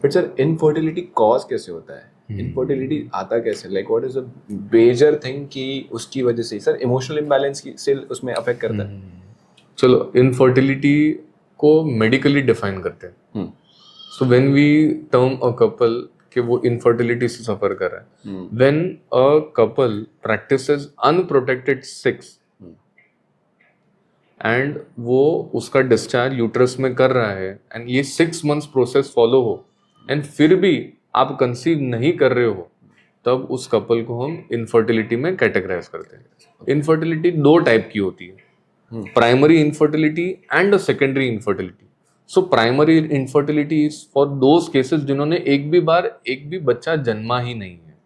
But sir infertility cause कैसे होता है? इनफर्टिलिटी आता कैसे? Like what is the major thing कि उसकी वजह से सर इमोशनल इम्बैलेंस की से उसमें अफेक्ट करता है? चलो इनफर्टिलिटी को मेडिकली डिफाइन करते हैं. So when we term a couple कि वो इनफर्टिलिटी से सफर कर रहा है, when a couple practises unprotected sex and वो उसका डिस्चार्ज यूट्रस में कर रहा है एंड ये 6 months प्रोसेस फॉलो हो एंड फिर भी आप कंसीव नहीं कर रहे हो, तब उस कपल को हम इनफर्टिलिटी में कैटेगराइज करते हैं. इनफर्टिलिटी 2 टाइप की होती है, primary infertility and secondary infertility. So primary infertility is for those cases जिन्होंने एक भी बच्चा जन्मा ही नहीं है.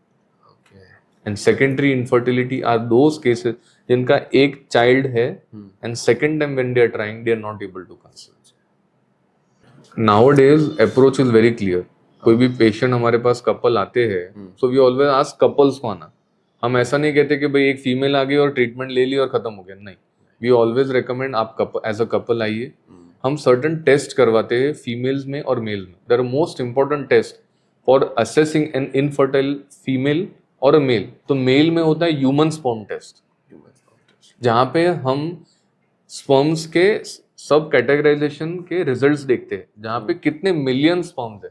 And secondary infertility are those cases जिनका एक चाइल्ड है and second time when they are trying they are not able to conceive. Nowadays approach is very clear. कोई भी पेशेंट हमारे पास कपल आते हैं, so we always ask couples को आना. हम ऐसा नहीं कहते कि भाई एक फीमेल आ गई और ट्रीटमेंट ले ली और खत्म हो गया. नहीं, वी ऑलवेज रिकमेंड आप एज अ कपल आइए. हम सर्टन टेस्ट करवाते हैं फीमेल्स में और मेल में. There are most important test for assessing an infertile female और अ मेल. तो मेल में होता है ह्यूमन स्पर्म टेस्ट, जहाँ पे हम स्पर्म्स के सब कैटेगराइजेशन के रिजल्ट्स देखते हैं, जहाँ पे कितने मिलियन स्पर्म्स है.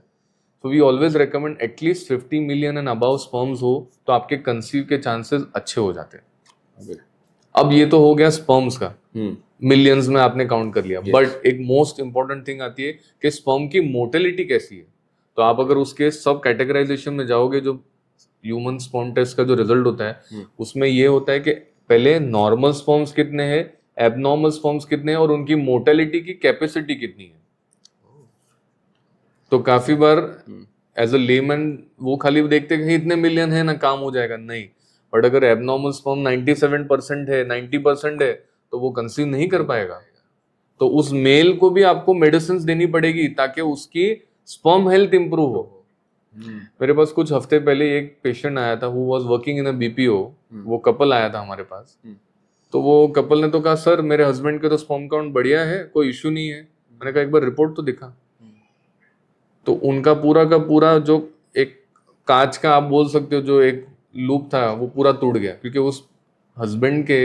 तो we always recommend at least 50 million and above sperms हो, तो आपके कंसीव के चांसेस अच्छे हो जाते हैं. अब ये तो हो गया स्पर्म्स का, मिलियंस में आपने काउंट कर लिया. बट एक मोस्ट इंपॉर्टेंट थिंग आती है कि स्पर्म की मोटिलिटी कैसी है. तो आप अगर उसके सब कैटेगराइजेशन में जाओगे, जो ह्यूमन स्पर्म टेस्ट का जो रिजल्ट होता है, उसमें ये होता है कि पहले नॉर्मल स्पर्म्स कितने हैं, एबनॉर्मल स्पर्म्स कितने हैं और उनकी मोटिलिटी की कैपेसिटी कितनी है. तो काफी बार एज अ लेमैन वो खाली देखते हैं कि इतने मिलियन है ना, काम हो जाएगा. नहीं, बट अगर एबनॉर्मल स्पर्म 97% है, 90% है, तो वो कंसीव नहीं कर पाएगा. तो उस मेल को भी आपको मेडिसिन देनी पड़ेगी ताकि उसकी स्पर्म हेल्थ इंप्रूव हो. मेरे पास कुछ हफ्ते पहले एक पेशेंट आया था, who was working in a BPO. वो कपल आया था हमारे पास. तो वो कपल ने तो कहा, सर मेरे हस्बैंड के तो स्पर्म काउंट बढ़िया है, कोई इश्यू नहीं है. मैंने कहा एक बार रिपोर्ट तो दिखा. तो उनका पूरा का पूरा जो एक कांच का आप बोल सकते हो जो एक लूप था, वो पूरा टूट गया. क्योंकि उस हस्बैंड के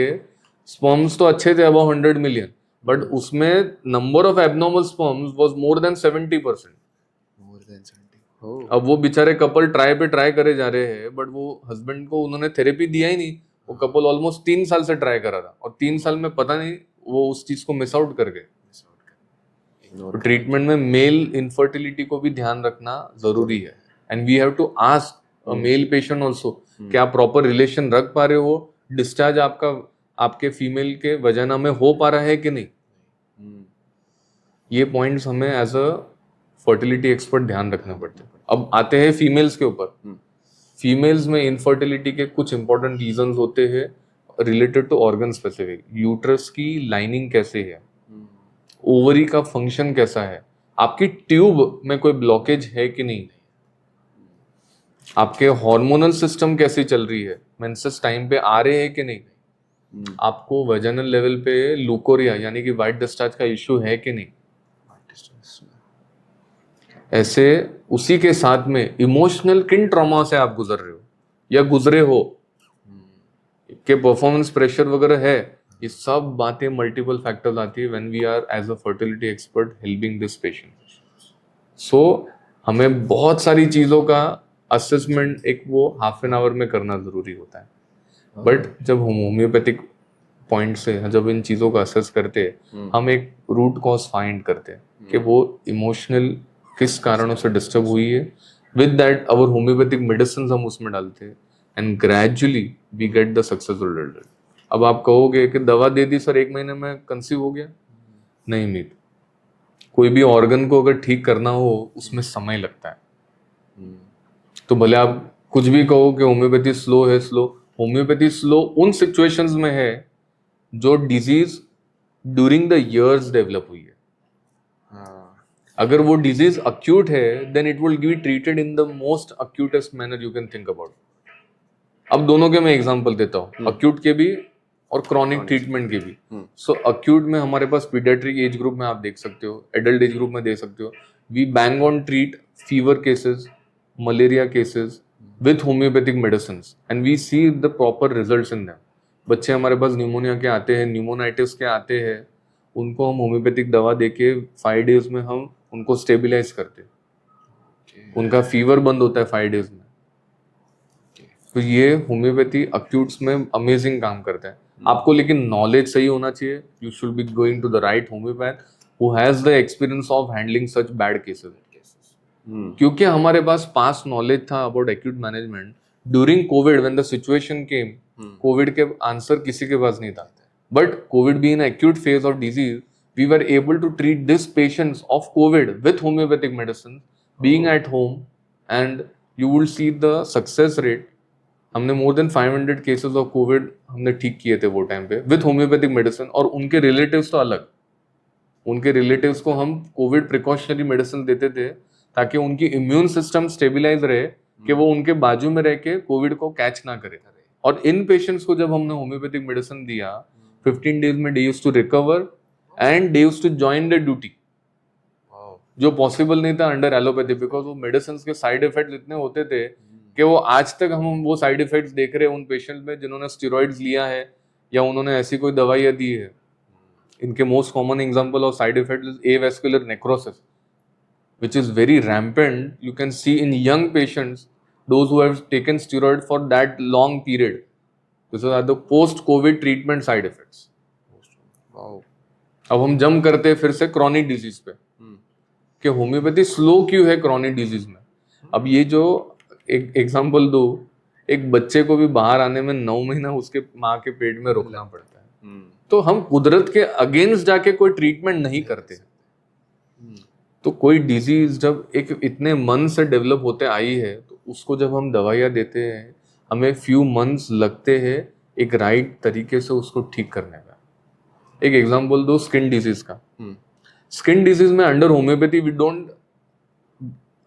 स्पर्म्स तो अच्छे थे, अबाउट 100 million, बट उसमें number of abnormal sperms was more than 70%. अब वो बेचारे कपल ट्राई करे जा रहे हैं, बट वो हस्बैंड को उन्होंने थेरेपी दिया ही नहीं. वो कपल ऑलमोस्ट 3 साल से ट्राई करा था और 3 साल में पता नहीं वो उस चीज को मिस आउट कर गए. तो ट्रीटमेंट में मेल इनफर्टिलिटी को भी ध्यान रखना जरूरी है. And we have to ask a male patient also कि आप प्रॉपर रिलेशन रख पा रहे हो, डिस्चार्ज आपका आपके फीमेल के वजाना में हो पा रहा है कि नहीं. ये पॉइंट्स हमें एज अ फर्टिलिटी एक्सपर्ट ध्यान रखने पड़ते हैं. अब आते हैं फीमेल्स के ऊपर. फीमेल्स में इनफर्टिलिटी के कुछ इंपॉर्टेंट रीजंस होते हैं related to organ specific. Uterus की लाइनिंग कैसे है, ओवरी का फंक्शन कैसा है, आपकी ट्यूब में कोई ब्लॉकेज है कि नहीं, आपके हार्मोनल सिस्टम कैसी चल रही है, मेंसेस टाइम पे आ रहे हैं कि नहीं, आपको वजाइनल लेवल पे लूकोरिया यानी कि वाइट डिस्चार्ज का इश्यू है कि नहीं. ऐसे उसी के साथ में इमोशनल किन ट्रॉमा से आप गुजर रहे हो या गुजरे हो, के परफॉर्मेंस प्रेशर वगैरह है. ये सब बातें मल्टीपल फैक्टर्स आती है when we are as a fertility expert helping this patient. So हमें बहुत सारी चीजों का असेसमेंट एक वो हाफ एन आवर में करना जरूरी होता है. बट जब हम होम्योपैथिक पॉइंट से जब इन चीजों का असेस करते हैं, हम एक रूट कॉज फाइंड करते हैं कि वो इमोशनल किस कारणों से डिस्टर्ब हुई है. With that our homoeopathic medicine हम उसमें डालते हैं and gradually we get the successful result. अब आप कहोगे कि दवा दे दी सर 1 महीने में कंसीव हो गया. नहीं मीत, कोई भी ऑर्गन को अगर ठीक करना हो उसमें समय लगता है. तो भले आप कुछ भी कहो कि होम्योपैथी स्लो है, स्लो, होम्योपैथी स्लो उन सिचुएशंस में है जो disease during the years develop हुई है. अगर वो डिजीज अक्यूट है then it will be treated in the most acutest manner you can think about. अब दोनों के मैं एग्जांपल देता हूँ, अक्यूट के भी और क्रॉनिक ट्रीटमेंट के भी. सो अक्यूट में हमारे पास पीडियाट्रिक एज ग्रुप में आप देख सकते हो, एडल्ट एज ग्रुप में देख सकते हो. We bang on treat fever cases, malaria cases with homoeopathic medicine and we see the proper results in them. बच्चे हमारे पास न्यूमोनिया के आते हैं, न्यूमोनाइटिस के आते हैं, उनको हम होम्योपैथिक दवा देके 5 डेज में हम उनको स्टेबिलाइज करते हैं. उनका फीवर बंद होता है 5 डेज में. तो ये होम्योपैथी अक्यूट्स में अमेजिंग काम करता है. आपको लेकिन नॉलेज सही होना चाहिए. You should be going to the right homoeopath who has the experience of handling such bad cases. क्योंकि हमारे पास पास्ट नॉलेज था about acute management during Covid when the situation came. Covid के आंसर किसी के पास नहीं था, but Covid being an acute phase of disease we were able to treat this patients of Covid with homoeopathic medicine being at home, and you will see the success rate. हमने more than 500 cases of Covid हमने ठीक किए थे वो time पे with homoeopathic medicine. और उनके relatives तो अलग, उनके रिलेटिव्स को हम कोविड प्रिकॉशनरी मेडिसिन देते थे ताकि उनकी इम्यून सिस्टम स्टेबिलाइज रहे कि वो उनके बाजू में रह के कोविड को कैच ना करे. और इन पेशेंट्स को जब हमने होम्योपैथिक मेडिसिन दिया 15 डेज में they used to recover and they used to join the duty, जो पॉसिबल नहीं था अंडर एलोपैथी, बिकॉज वो मेडिसिन के साइड इफेक्ट्स इतने होते थे कि वो आज तक हम वो साइड इफेक्ट्स देख रहे हैं उन पेशेंट्स में जिन्होंने स्टेरॉइड्स लिया है या उन्होंने ऐसी कोई दवाइयाँ दी है. इनके most common example of side effect is avascular necrosis which is very rampant. You can see in young patients, those who have taken steroid for that long period. These are the post-COVID treatment side effects. Wow. अब हम जम करते हैं फिर से chronic disease पे कि homeopathy slow क्यों है क्रॉनिक डिजीज में. अब ये जो एक एग्जांपल दो, एक बच्चे को भी बाहर आने में 9 महीना उसके माँ के पेट में रुकना पड़ता है. तो हम कुदरत के अगेंस्ट जाके कोई ट्रीटमेंट नहीं करते. तो कोई डिजीज जब एक इतने मन से डेवलप होते आई है तो उसको जब हम दवाइयाँ देते हैं हमें फ्यू मंथ्स लगते हैं एक राइट तरीके से उसको ठीक करने का. एक एग्जांपल दो स्किन डिजीज का. स्किन डिजीज में अंडर होम्योपैथी वी डोंट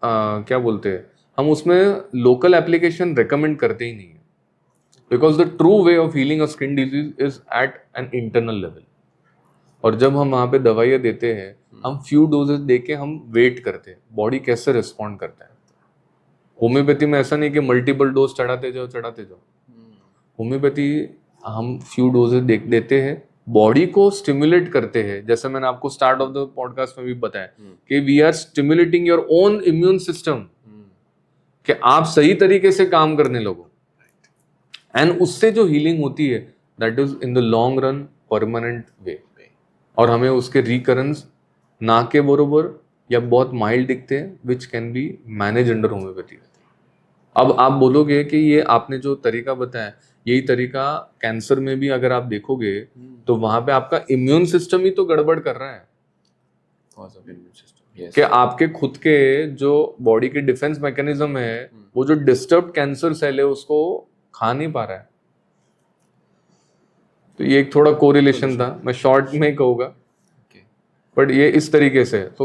क्या बोलते हैं, हम उसमें लोकल एप्लीकेशन रेकमेंड करते ही नहीं है, because the true way of healing a skin disease is at an internal level. और जब हम वहाँ पे दवाइयाँ देते हैं हम फ्यू डोजेस देके हम वेट करते हैं बॉडी कैसे रिस्पॉन्ड करता है. होम्योपैथी में ऐसा नहीं कि मल्टीपल डोज चढ़ाते जाओ. होम्योपैथी हम फ्यू डोजेस देते हैं, बॉडी को स्टिमुलेट करते हैं. जैसे मैंने आपको स्टार्ट ऑफ द पॉडकास्ट में भी बताया कि we are stimulating your own immune system कि आप सही तरीके से काम करने लगो, एंड उससे जो हीलिंग होती है that is in the long run permanent way. और हमें उसके रिकरेंस ना के बरोबर या बहुत माइल्ड दिखते हैं which can be manage under homeopathy. अब आप बोलोगे कि ये आपने जो तरीका बताया यही तरीका कैंसर में भी अगर आप देखोगे तो वहां पे आपका इम्यून सिस्टम ही तो गड़बड़ कर रहा है. कि आपके खुद के जो बॉडी के डिफेंस मैकेनिज्म है वो जो डिस्टर्ब कैंसर सेल है उसको खा नहीं पा रहा है. तो ये एक थोड़ा कोरिलेशन था, मैं शॉर्ट में कहूँगा, बट ये इस तरीके से. तो